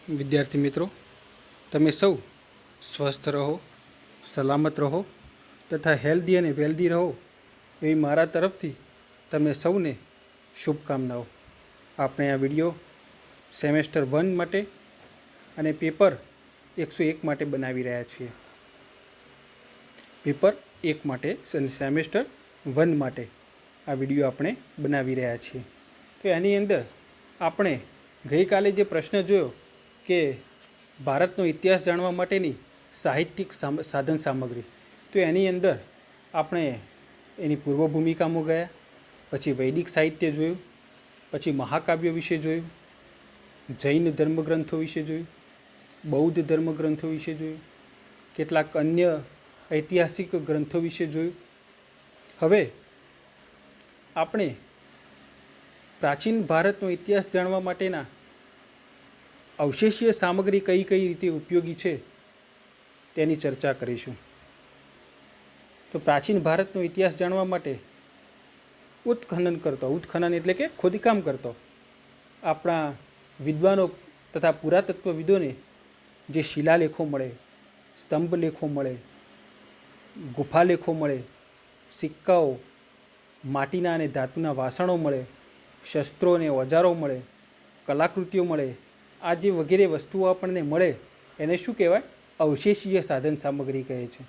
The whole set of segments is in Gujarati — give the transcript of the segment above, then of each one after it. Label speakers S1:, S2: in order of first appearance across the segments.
S1: विद्यार्थी मित्रों, तमे सौ स्वस्थ रहो, सलामत रहो तथा हेल्दी और वेल्दी रहो एवी मारा तरफथी तमे सौने शुभकामनाओं। आपणे आ विडियो सेमेस्टर 1 माटे अने पेपर 101 माटे बनावी रह्या छीए। पेपर 1 माटे सेमेस्टर 1 माटे आ विडियो आपणे बनावी रह्या छीए। तो एनी अंदर आपणे गई काले जे प्रश्न जोयो कि भारतनो इतिहास जाणवा माटेनी साहित्यिक साधन सामग्री, तो एनी अंदर आपणे एनी पूर्व भूमिकामां गया, पछी वैदिक साहित्य जोयुं, पछी महाकाव्य विषे जोयुं, जैन धर्मग्रंथों विषे जोयुं, बौद्ध धर्मग्रंथों विषे जोयुं, केटलाक अन्य ऐतिहासिक ग्रंथों विषे जोयुं। हवे आपणे प्राचीन भारतनो इतिहास जाणवा माटेना अवशेषीय सामग्री कई कई रीते उपयोगी है तेनी चर्चा करीशुं। तो प्राचीन भारतनो इतिहास जाणवा माटे उत्खनन करतो, उत्खनन एटले के खोदकाम करतो आपणा विद्वानों तथा पुरातत्वविदोने जे शिलालेखों मळे, स्तंभलेखों मळे, गुफालेखों मळे, सिक्काओ, माटीना अने धातुना वासणों मळे, शस्त्रों ने औजारों मळे, कलाकृतिओ मळे, आ जे वगैरे वस्तुओ आपणने मळे एने शुं कहेवाय? अवशेषीय साधन सामग्री कहे छे।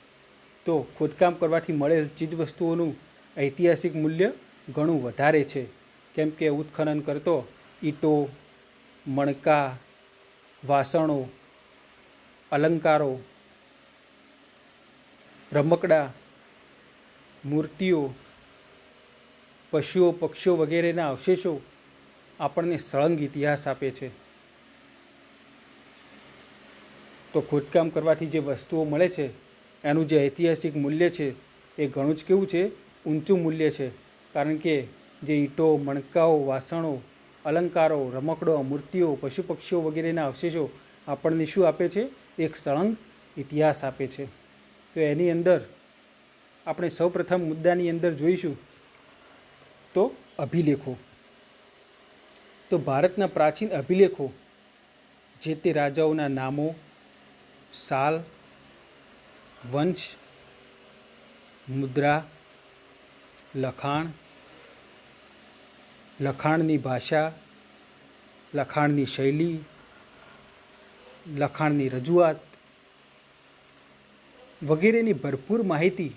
S1: तो खोदकाम करवाथी मळेल चीजवस्तुओनुं ऐतिहासिक मूल्य घणुं वधारे छे, केम के उत्खनन करतो ईटो, मणका, वासणो, अलंकारो, रमकड़ा, मूर्तिओ, पशुओ पक्षीओ वगैरेना अवशेषो आपणने सळंग इतिहास आपे छे। तो खोदकाम करवाथी जे वस्तुओ मळे छे एनुं जे ऐतिहासिक मूल्य छे ए घणुं ज केवुं छे, ऊंचुं मूल्य छे। कारण के जे ईटो, मणकाओ, वासणो, अलंकारो, रमकड़ो, मूर्तिओ, पशु पक्षीओ वगैरेना अवशेषो आपणने शुं आपे छे? एक सळंग इतिहास आपे छे। तो एनी अंदर आपणे सौप्रथम मुद्दानी अंदर जोईशुं तो अभिलेखो। तो भारतना प्राचीन अभिलेखो जे ते राजाओना नामों, साल, वंश, मुद्रा, लखाण, लखाणनी भाषा, लखाणनी शैली, लखाणनी रजूआत वगैरेनी भरपूर माहिती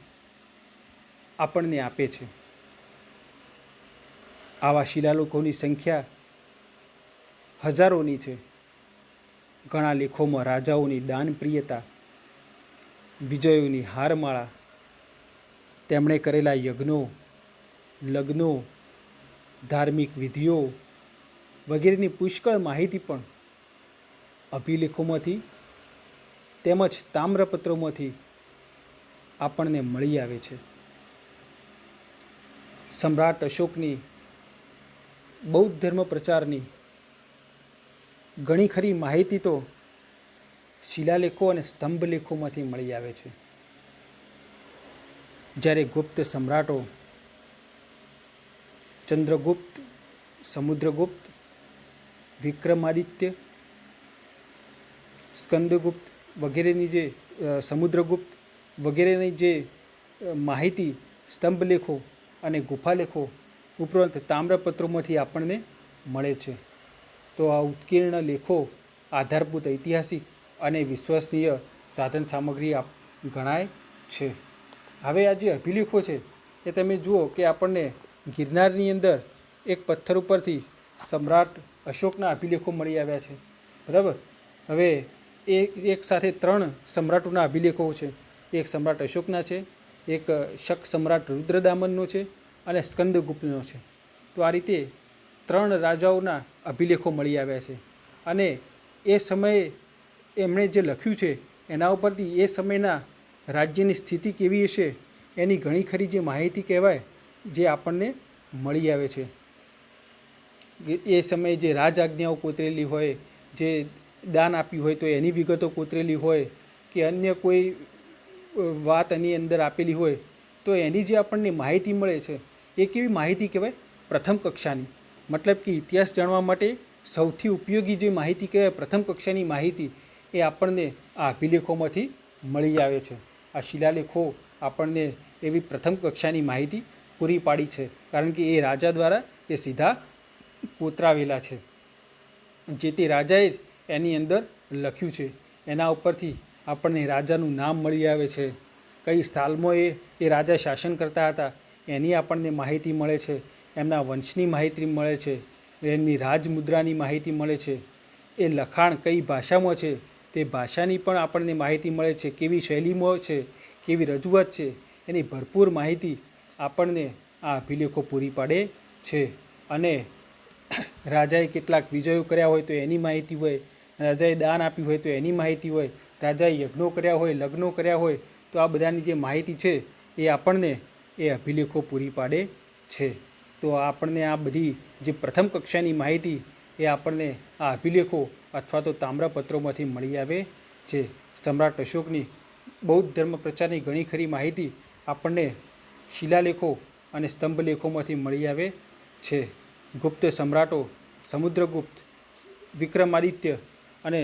S1: आपणने आपे छे। आवा शिलालेखोनी संख्या हजारोनी छे। घणा लेखोमां राजाओनी दानप्रियता, विजयोनी हारमाळा, तेमणे करेला यज्ञो, लग्नो, धार्मिक विधिओ वगैरेनी पुष्कळ माहिती पण अभिलेखोमांथी તેમજ તામ્રપત્રોમાંથી આપણને મળી આવે છે। સમ્રાટ અશોકની બૌદ્ધ ધર્મ પ્રચારની ઘણી ખરી માહિતી તો શિલાલેખો અને સ્તંભલેખોમાંથી મળી આવે છે। જ્યારે ગુપ્ત સમ્રાટો ચંદ્રગુપ્ત, સમુદ્રગુપ્ત, વિક્રમાદિત્ય, સ્કંદગુપ્ત વગેરેની જે સમુદ્રગુપ્ત વગેરેની જે માહિતી સ્તંભલેખો અને ગુફાલેખો ઉપરાંત તામ્રપત્રોમાંથી આપણને મળે છે। તો આ ઉત્કીર્ણ લેખો આધારભૂત ઐતિહાસિક અને વિશ્વસનીય સાધન સામગ્રી ગણાય છે। હવે આ જે અભિલેખો છે એ તમે જુઓ કે આપણને ગિરનારની અંદર એક પથ્થર ઉપરથી સમ્રાટ અશોકના અભિલેખો મળી આવ્યા છે, બરાબર। હવે એક સાથે 3 સમ્રાટોના અભિલેખો છે। એક સમ્રાટ અશોકના છે, એક શક સમ્રાટ રુદ્રદામનનો છે અને સ્કંદગુપ્તનો છે। તો આ રીતે 3 રાજાઓના અભિલેખો મળી આવ્યા છે અને એ સમયે એમણે જે લખ્યું છે એના ઉપરથી એ સમયના રાજ્યની સ્થિતિ કેવી હશે એની ઘણી ખરી જે માહિતી કહેવાય જે આપણને મળી આવે છે। એ સમયે જે રાજ આજ્ઞાઓ કોતરેલી હોય, જે દાન આપ્યું હોય તો એની વિગતો કોતરેલી હોય કે અન્ય કોઈ વાત એની અંદર આપેલી હોય તો એની જે આપણને માહિતી મળે છે એ કેવી માહિતી કહેવાય? પ્રથમ કક્ષાની। मतलब कि इतिहास जाणवा माटे સૌથી ઉપયોગી જે માહિતી કહેવાય, પ્રથમ કક્ષાની માહિતી, એ આપણને આ અભિલેખોમાંથી મળી આવે છે. આ શિલાલેખો આપણને એવી પ્રથમ કક્ષાની માહિતી પૂરી પાડી છે, કારણ કે એ રાજા દ્વારા એ સીધા કોતરાવેલા છે. જે તે રાજાએ જ એની અંદર લખ્યું છે. એના ઉપરથી આપણને રાજાનું નામ મળી આવે છે, કઈ સાલમાં એ રાજા શાસન કરતા હતા એની આપણને માહિતી મળે છે, એમના વંશની માહિતી મળે છે, એમની રાજમુદ્રાની માહિતી મળે છે, એ લખાણ કઈ ભાષામાં છે તે ભાષાની પણ આપણને માહિતી મળે છે, કેવી શૈલીમાં છે, કેવી રજૂઆત છે, એની ભરપૂર માહિતી આપણને આ અભિલેખો પૂરી પાડે છે. અને રાજાએ કેટલાક વિજયો કર્યા હોય તો એની માહિતી હોય, રાજાએ દાન આપ્યું હોય તો એની માહિતી હોય, રાજાએ યજ્ઞો કર્યા હોય, લગ્નો કર્યા હોય, તો આ બધાની જે માહિતી છે એ આપણને એ અભિલેખો પૂરી પાડે છે. તો આપણને આ બધી જે પ્રથમ કક્ષાની માહિતી એ આપણને આ અભિલેખો અથવા તો તામ્રપત્રોમાંથી મળી આવે છે. સમ્રાટ અશોકની બૌદ્ધ ધર્મ પ્રચારની ઘણી ખરી માહિતી આપણને શિલાલેખો અને સ્તંભલેખોમાંથી મળી આવે છે. ગુપ્ત સમ્રાટો સમુદ્રગુપ્ત, વિક્રમાદિત્ય અને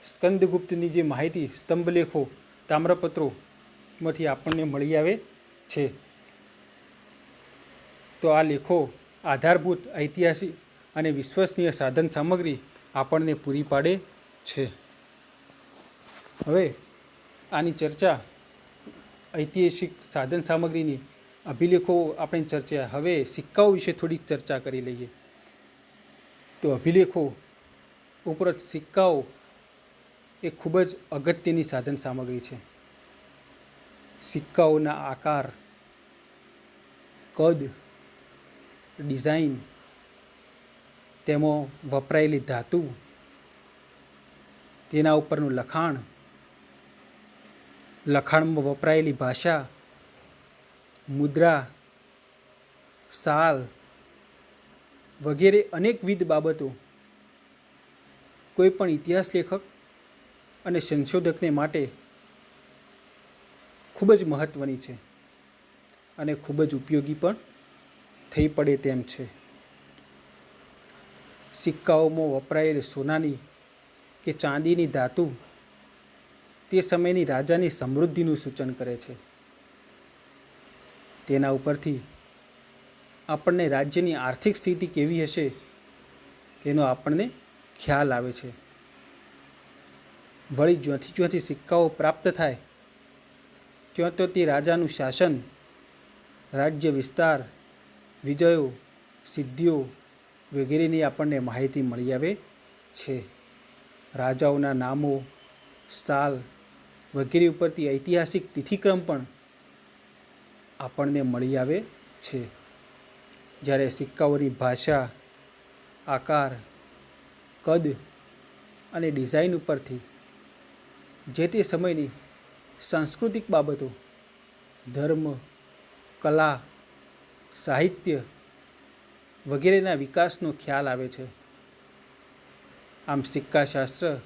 S1: સ્કંદગુપ્તની જે માહિતી સ્તંભલેખો, તામ્રપત્રોમાંથી આપણને મળી આવે છે. તો આ લેખો આધારભૂત ઐતિહાસિક અને વિશ્વસનીય સાધન સામગ્રી આપણને પૂરી પાડે છે. હવે આની ચર્ચા ઐતિહાસિક સાધન સામગ્રીની અભિલેખો આપણે ચર્ચા, હવે સિક્કાઓ વિશે થોડીક ચર્ચા કરી લઈએ. તો અભિલેખો ઉપરાંત સિક્કાઓ એ ખૂબ જ અગત્યની સાધન સામગ્રી છે. સિક્કાઓના આકાર, કદ, ડિઝાઇન, તેમાં વપરાયેલી ધાતુ, તેના ઉપરનું લખાણ, લખાણમાં વપરાયેલી ભાષા, મુદ્રા, સાલ વગેરે અનેકવિધ બાબતો કોઈ પણ ઇતિહાસ લેખક અને સંશોધકને માટે ખૂબ જ મહત્ત્વની છે અને ખૂબ જ ઉપયોગી પણ થઈ પડે તેમ છે. સિક્કાઓમાં વપરાયેલી સોનાની કે ચાંદીની ધાતુ તે સમયની રાજાની સમૃદ્ધિનું સૂચન કરે છે. તેના ઉપરથી આપણને રાજ્યની આર્થિક સ્થિતિ કેવી હશે તેનો આપણને ખ્યાલ આવે છે. વળી જ્યાંથી સિક્કાઓ પ્રાપ્ત થાય ત્યાં તો તે રાજાનું શાસન, રાજ્ય વિસ્તાર, વિજયો, સિદ્ધિઓ વગેરેની આપણને માહિતી મળી આવે છે. રાજાઓના નામો, સાલ વગેરે ઉપરથી ઐતિહાસિક તિથિક્રમ પણ આપણને મળી આવે છે. જ્યારે સિક્કાઓની ભાષા, આકાર, કદ અને ડિઝાઇન ઉપરથી જે તે સમયની સાંસ્કૃતિક બાબતો, ધર્મ, કલા, સાહિત્ય વગેરેના વિકાસનો ખ્યાલ આવે છે. આમ સિક્કાશાસ્ત્ર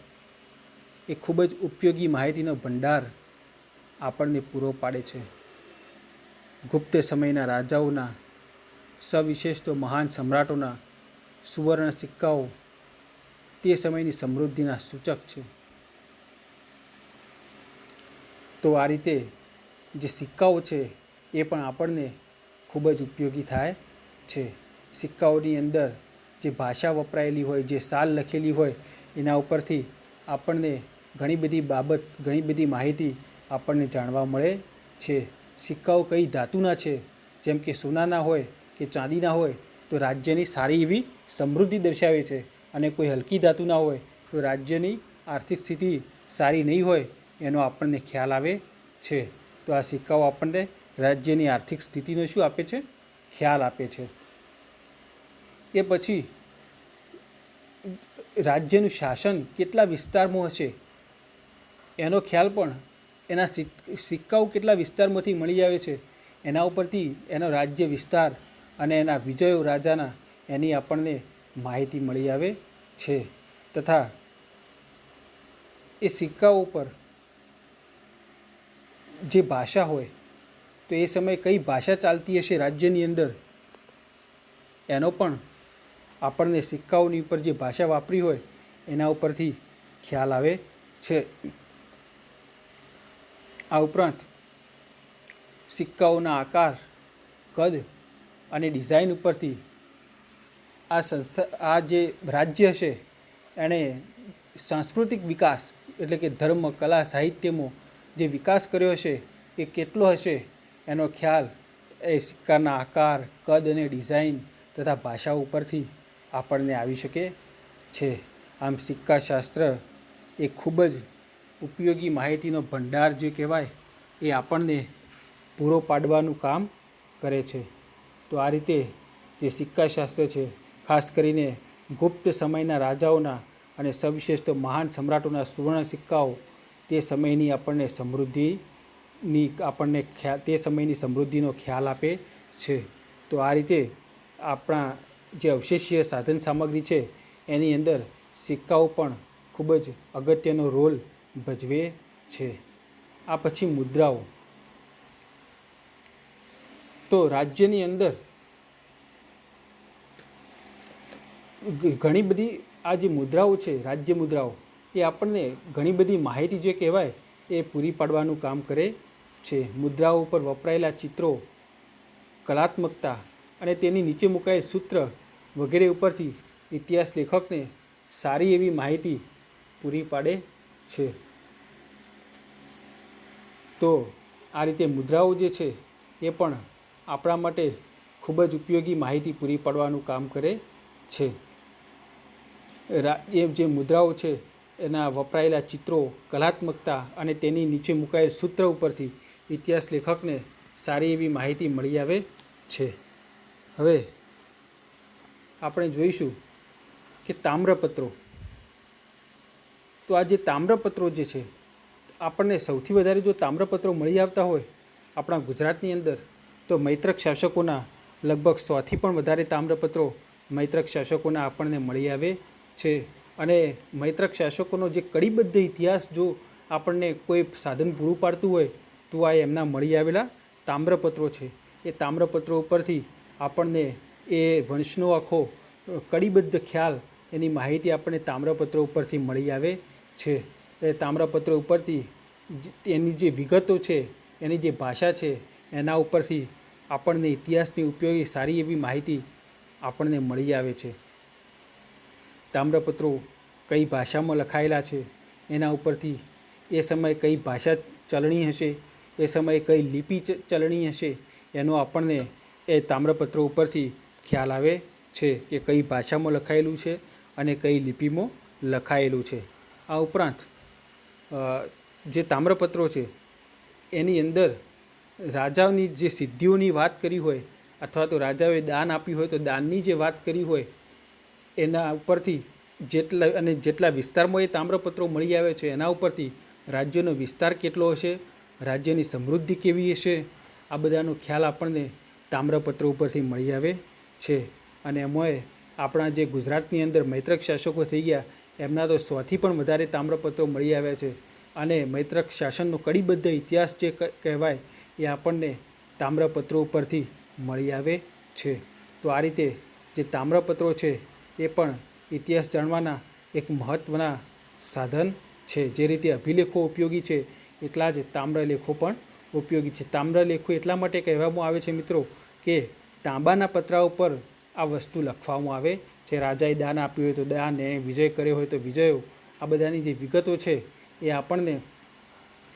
S1: એ ખૂબ જ ઉપયોગી માહિતીનો ભંડાર આપણને પૂરો પાડે છે. ગુપ્ત સમયના રાજાઓના, સવિશેષ તો મહાન સમ્રાટોના સુવર્ણ સિક્કાઓ તે સમયની સમૃદ્ધિના સૂચક છે. તો આ રીતે જે સિક્કાઓ છે એ પણ આપણને ખૂબ જ ઉપયોગી થાય છે. સિક્કાઓની અંદર જે ભાષા વપરાયેલી હોય, જે સાલ લખેલી હોય, એના ઉપરથી આપણને ઘણી બધી બાબત, ઘણી બધી માહિતી આપણને જાણવા મળે છે. સિક્કાઓ કઈ ધાતુના છે, જેમ કે સોનાના હોય કે ચાંદીના હોય તો રાજ્યની સારી એવી સમૃદ્ધિ દર્શાવે છે, અને કોઈ હલકી ધાતુના હોય તો રાજ્યની આર્થિક સ્થિતિ સારી નહીં હોય એનો આપણને ખ્યાલ આવે છે. તો આ સિક્કાઓ આપણને રાજ્યની આર્થિક સ્થિતિનો શું આપે છે? ખ્યાલ આપે છે. એ પછી રાજ્યનું શાસન કેટલા વિસ્તારમાં હશે એનો ખ્યાલ પણ એના સિક્કાઓ કેટલા વિસ્તારમાંથી મળી આવે છે એના ઉપરથી એનો રાજ્ય વિસ્તાર અને એના વિજયો રાજાના એની આપણને માહિતી મળી આવે છે. તથા એ સિક્કાઓ ઉપર જે ભાષા હોય તો એ સમયે કઈ ભાષા ચાલતી હશે રાજ્યની અંદર એનો પણ આપણને સિક્કાઓની ઉપર જે ભાષા વાપરી હોય એના ઉપરથી ખ્યાલ આવે છે. આ ઉપરાંત સિક્કાઓના આકાર, કદ અને ડિઝાઇન ઉપરથી આ જે રાજ્ય છે એણે સાંસ્કૃતિક વિકાસ એટલે કે ધર્મ, કલા, સાહિત્યમાં જે વિકાસ કર્યો છે એ કેટલો હશે એનો ખ્યાલ એ સિક્કાના આકાર, કદ અને ડિઝાઇન તથા ભાષા ઉપરથી આપણને આવી શકે છે. આમ સિક્કાશાસ્ત્ર એ ખૂબ જ ઉપયોગી માહિતીનો ભંડાર જે કહેવાય એ આપણને પૂરો પાડવાનું કામ કરે છે. તો આ રીતે જે સિક્કાશાસ્ત્ર છે, ખાસ કરીને ગુપ્ત સમયના રાજાઓના અને સવિશેષ તો મહાન સમ્રાટોના સુવર્ણ સિક્કાઓ તે સમયની આપણને તે સમયની સમૃદ્ધિનો ખ્યાલ આપે છે. તો આ રીતે આપણા જે અવશેષીય સાધન સામગ્રી છે એની અંદર સિક્કાઓ પણ ખૂબ જ અગત્યનો રોલ ભજવે છે. આ પછી મુદ્રાઓ. તો રાજ્યની અંદર ઘણી બધી આ જે મુદ્રાઓ છે, રાજ્ય મુદ્રાઓ, એ આપણને ઘણી બધી માહિતી જે કહેવાય એ પૂરી પાડવાનું કામ કરે છે. મુદ્રાઓ ઉપર વપરાયેલા ચિત્રો, કલાત્મકતા અને તેની નીચે મુકાયેલ સૂત્ર વગેરે ઉપરથી ઇતિહાસ લેખકને સારી એવી માહિતી પૂરી પાડે છે. તો આ રીતે મુદ્રાઓ જે છે એ પણ આપણા માટે ખૂબ જ ઉપયોગી માહિતી પૂરી પાડવાનું કામ કરે છે. એ જે મુદ્રાઓ છે એના વપરાયેલા ચિત્રો, કલાત્મકતા અને તેની નીચે મુકાયેલ સૂત્ર ઉપરથી ઇતિહાસ લેખકને સારી એવી માહિતી મળી આવે છે. હવે આપણે જોઈશું કે તામ્રપત્રો. તો આ જે તામ્રપત્રો જે છે, આપણને સૌથી વધારે જો તામ્રપત્રો મળી આવતા હોય આપણા ગુજરાતની અંદર તો મૈત્રક શાસકોના લગભગ 100થી પણ વધારે તામ્રપત્રો મૈત્રક શાસકોના આપણને મળી આવે છે. અને મૈત્રક શાસકોનો જે કડીબદ્ધ ઇતિહાસ જો આપણને કોઈ સાધન પૂરું પાડતું હોય તો આ એમના મળી આવેલા તામ્રપત્રો છે. એ તામ્રપત્રો ઉપરથી આપણને એ વંશનો આખો કડીબદ્ધ ખ્યાલ, એની માહિતી આપણને તામ્રપત્રો ઉપરથી મળી આવે છે. એ તામ્રપત્રો ઉપરથી એની જે વિગતો છે, એની જે ભાષા છે, એના ઉપરથી આપણને ઇતિહાસની ઉપયોગી સારી એવી માહિતી આપણને મળી આવે છે. તામ્રપત્રો કઈ ભાષામાં લખાયેલા છે એના ઉપરથી એ સમયે કઈ ભાષા ચલણી હશે, એ સમયે કઈ લિપિ ચલણી હશે, એનો આપણને એ તામ્રપત્રો ઉપરથી ખ્યાલ આવે છે કે કઈ ભાષામાં લખાયેલું છે અને કઈ લિપિમાં લખાયેલું છે. આ ઉપરાંત જે તામ્રપત્રો છે એની અંદર રાજાઓની જે સિદ્ધિઓની વાત કરી હોય અથવા તો રાજાઓએ દાન આપ્યું હોય તો દાનની જે વાત કરી હોય એના ઉપરથી જેટલા વિસ્તારમાં એ તામ્રપત્રો મળી આવે છે એના ઉપરથી રાજ્યનો વિસ્તાર કેટલો હશે, રાજ્યની સમૃદ્ધિ કેવી હશે, આ બધાનો ખ્યાલ આપણને તામ્રપત્રો ઉપરથી મળી આવે છે. અને એમાંય આપણા જે ગુજરાતની અંદર મૈત્રક શાસકો થઈ ગયા એમના તો 100થી પણ વધારે તામ્રપત્રો મળી આવ્યા છે. અને મૈત્રક શાસનનો કડીબદ્ધ ઇતિહાસ જે કહેવાય એ આપણને તામ્રપત્રો ઉપરથી મળી આવે છે. તો આ રીતે જે તામ્રપત્રો છે એ પણ ઇતિહાસ જાણવાના એક મહત્ત્વના સાધન છે. જે રીતે અભિલેખો ઉપયોગી છે એટલા જ તામ્રલેખો પણ ઉપયોગી છે. તામ્રલેખો એટલા માટે કહેવામાં આવે છે મિત્રો કે તાંબાના પતરા ઉપર આ વસ્તુ લખવામાં આવે છે. રાજાએ દાન આપ્યું હોય તો દાન, એણે વિજય કર્યો હોય તો વિજયો, આ બધાની જે વિગતો છે એ આપણને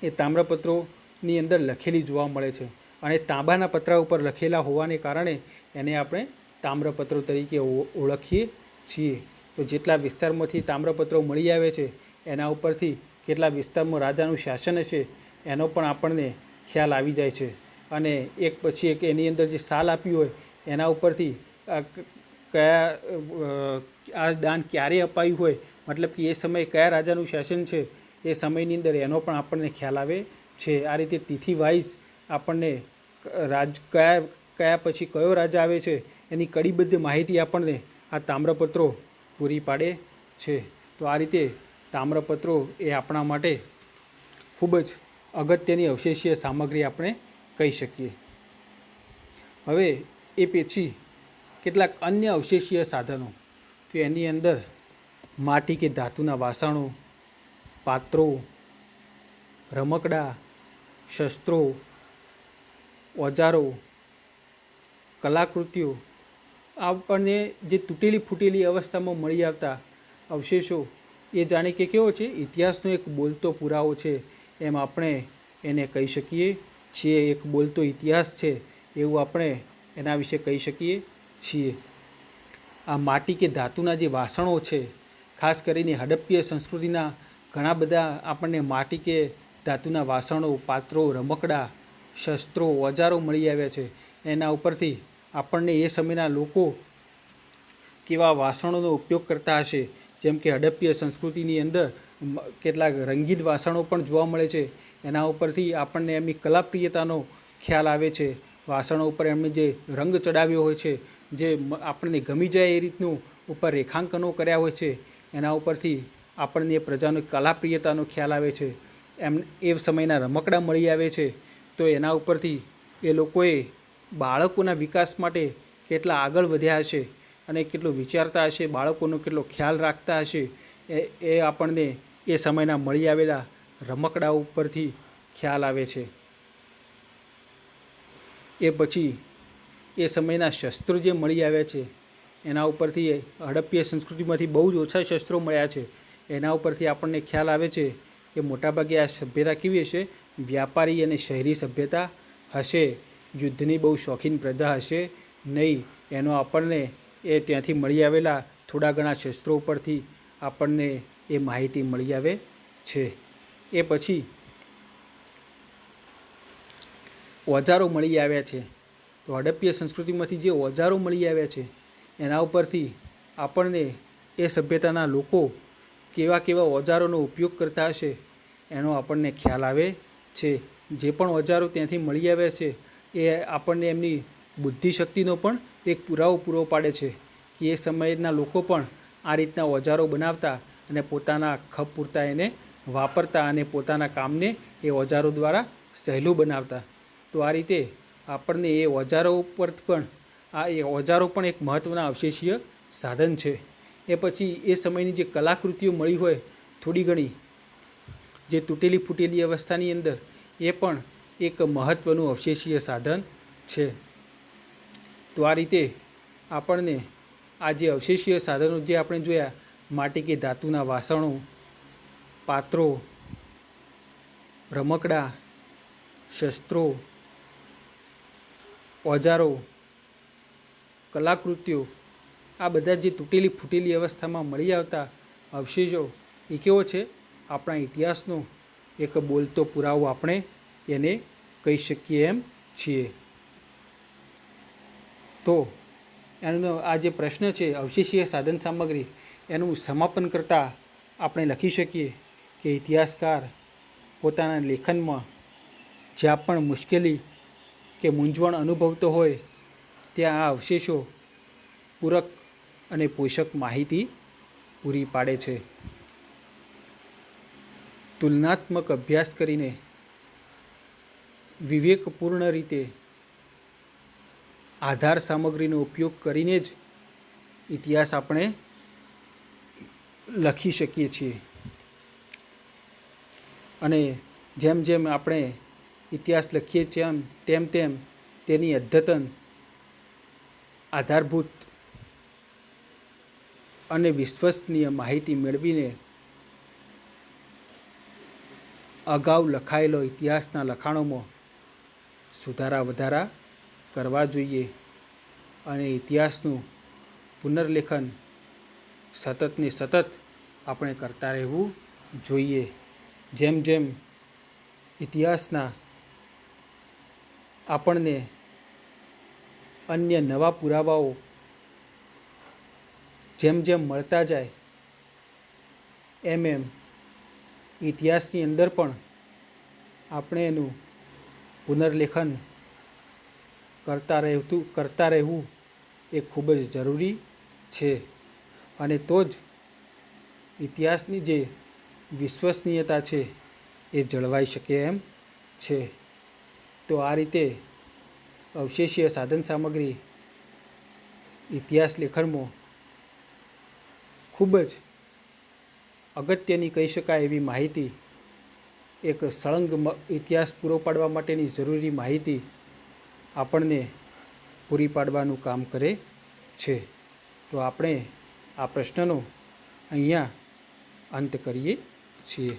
S1: એ તામ્રપત્રોની અંદર લખેલી જોવા મળે છે. અને તાંબાના પતરા ઉપર લખેલા હોવાને કારણે એને આપણે તામ્રપત્રો તરીકે ઓળખીએ છીએ. તો જેટલા વિસ્તારમાંથી તામ્રપત્રો મળી આવે છે એના ઉપરથી કેટલા વિસ્તારમાં રાજાનું શાસન હશે એનો પણ આપણને ખ્યાલ આવી જાય છે. અને એક પછી એક એની અંદર જે સાલ આપ્યું હોય એના ઉપરથી આ દાન ક્યારે અપાયું હોય, મતલબ કે એ સમયે કયા રાજાનું શાસન છે એ સમયની અંદર એનો પણ આપણને ખ્યાલ આવે છે. આ રીતે તિથિ વાઇઝ આપણને કયા પછી કયો રાજા આવે છે એની કડીબદ્ધ માહિતી આપણને આ તામ્રપત્રો પૂરી પાડે છે. તો આ રીતે તામ્રપત્રો એ આપણા માટે ખૂબ જ અગત્યની અવશેષીય સામગ્રી આપણે કહી શકીએ. હવે એ પછી કેટલાક અન્ય અવશેષીય સાધનો. તો એની અંદર માટી કે ધાતુના વાસણો, પાત્રો, રમકડા, શસ્ત્રો, ઓજારો, કલાકૃતિઓ, આપણને જે તૂટેલી ફૂટેલી અવસ્થામાં મળી આવતા અવશેષો એ જાણે કે કેવો છે, ઇતિહાસનો એક બોલતો પુરાવો છે એમ આપણે એને કહી શકીએ છીએ. એક બોલતો ઇતિહાસ છે એવું આપણે એના વિશે કહી શકીએ છીએ. આ માટી કે ધાતુના જે વાસણો છે, ખાસ કરીને હડપ્પીય સંસ્કૃતિના ઘણા બધા આપણને માટી કે ધાતુના વાસણો, પાત્રો, રમકડા, શસ્ત્રો, ઓજારો મળી આવ્યા છે. એના ઉપરથી આપણને એ સમયના લોકો કેવા વાસણોનો ઉપયોગ કરતા હશે, જેમ કે હડપ્પીય સંસ્કૃતિની અંદર કેટલાક રંગીન વાસણો પણ જોવા મળે છે. એના ઉપરથી આપણને એમની કલાપ્રિયતાનો ખ્યાલ આવે છે. વાસણો ઉપર એમણે જે રંગ ચડાવ્યો હોય છે, જે આપણને ગમી જાય એ રીતનું ઉપર રેખાંકનો કર્યા હોય છે, એના ઉપરથી આપણને એ પ્રજાનો કલાપ્રિયતાનો ખ્યાલ આવે છે. એ સમયના રમકડા મળી આવે છે. તો એના ઉપરથી એ લોકોએ બાળકોના વિકાસ માટે કેટલા આગળ વધ્યા હશે અને કેટલું વિચારતા હશે, બાળકોનો કેટલો ખ્યાલ રાખતા હશે, એ આપણને એ સમયના મળી આવેલા રમકડા ઉપરથી ખ્યાલ આવે છે. એ પછી એ સમયના શસ્ત્રો જે મળી આવ્યા છે એના ઉપરથી હડપ્પીય સંસ્કૃતિમાંથી બહુ જ ઓછા શસ્ત્રો મળ્યા છે. એના ઉપરથી આપણને ખ્યાલ આવે છે કે મોટાભાગે આ સભ્યતા કેવી હશે, વ્યાપારી અને શહેરી સભ્યતા હશે. યુદ્ધની બહુ શોખીન પ્રજા હશે નહીં. એનો આપણને એ ત્યાંથી મળી આવેલા થોડા ઘણા શસ્ત્રો ઉપરથી આપણને એ માહિતી મળી આવે છે. એ પછી ઓજારો મળી આવ્યા છે. તો હડપ્પીય સંસ્કૃતિમાંથી જે ઓજારો મળી આવ્યા છે એના ઉપરથી આપણને એ સભ્યતાના લોકો કેવા કેવા ઓજારોનો ઉપયોગ કરતા હશે એનો આપણને ખ્યાલ આવે છે. જે પણ ઓજારો ત્યાંથી મળી આવ્યા છે એ આપણને એમની બુદ્ધિશક્તિનો પણ એક પુરાવો પૂરો પાડે છે કે એ સમયના લોકો પણ આ રીતના ઓજારો બનાવતા અને પોતાના ખપ પૂરતા એને વાપરતા અને પોતાના કામને એ ઓજારો દ્વારા સહેલું બનાવતા. તો આ રીતે આપણને એ ઓજારો ઉપર પણ એ ઓજારો પણ એક મહત્ત્વના અવશેષીય સાધન છે. એ પછી એ સમયની જે કલાકૃતિઓ મળી હોય થોડી ઘણી, જે તૂટેલી ફૂટેલી અવસ્થાની અંદર, એ પણ એક મહત્ત્વનું અવશેષીય સાધન છે. તો આ રીતે આપણને આ જે અવશેષીય સાધનો જે આપણે જોયા, માટી કે ધાતુના વાસણો, પાત્રો, રમકડા, શસ્ત્રો, ઓજારો, કલાકૃતિઓ, આ બધા જે તૂટેલી ફૂટેલી અવસ્થામાં મળી આવતા અવશેષો એ કેવો છે, આપણા ઇતિહાસનો એક બોલતો પુરાવો આપણે એને કહી શકીએ એમ છીએ. તો એનો આ જે પ્રશ્ન છે અવશેષીય સાધન સામગ્રી, એનું સમાપન કરતાં આપણે લખી શકીએ કે ઇતિહાસકાર પોતાના લેખનમાં જ્યાં પણ મુશ્કેલી કે મૂંઝવણ અનુભવતો હોય ત્યાં આ અવશેષો પૂરક અને પોષક માહિતી પૂરી પાડે છે. તુલનાત્મક અભ્યાસ કરીને વિવેકપૂર્ણ રીતે આધાર સામગ્રીનો ઉપયોગ કરીને જ ઇતિહાસ આપણે લખી શકીએ છીએ. અને જેમ જેમ આપણે ઇતિહાસ લખીએ છીએ તેમ તેમ તેની અદ્યતન, આધારભૂત અને વિશ્વસનીય માહિતી મેળવીને અગાઉ લખાયેલો ઇતિહાસના લખાણોમાં સુધારા વધારા કરવા જોઈએ અને ઇતિહાસનું પુનર્લેખન સતત ને સતત આપણે કરતા રહેવું જોઈએ. જેમ જેમ ઇતિહાસના આપણને અન્ય નવા પુરાવાઓ જેમ જેમ મળતા જાય એમ એમ ઇતિહાસની અંદર પણ આપણે એનું પુનર્લેખન કરતા રહેવું એ ખૂબ જ જરૂરી છે. અને તો જ ઇતિહાસની જે વિશ્વસનીયતા છે એ જળવાઈ શકે એમ છે. તો આ રીતે અવશેષીય સાધન સામગ્રી ઇતિહાસ લેખનમાં ખૂબ જ અગત્યની કહી શકાય એવી માહિતી, એક સળંગ ઇતિહાસ પૂરો પાડવા માટેની જરૂરી માહિતી આપણને પૂરી પાડવાનું કામ કરે છે. તો આપણે આ પ્રશ્નનો અહીંયા અંત કરીએ છીએ.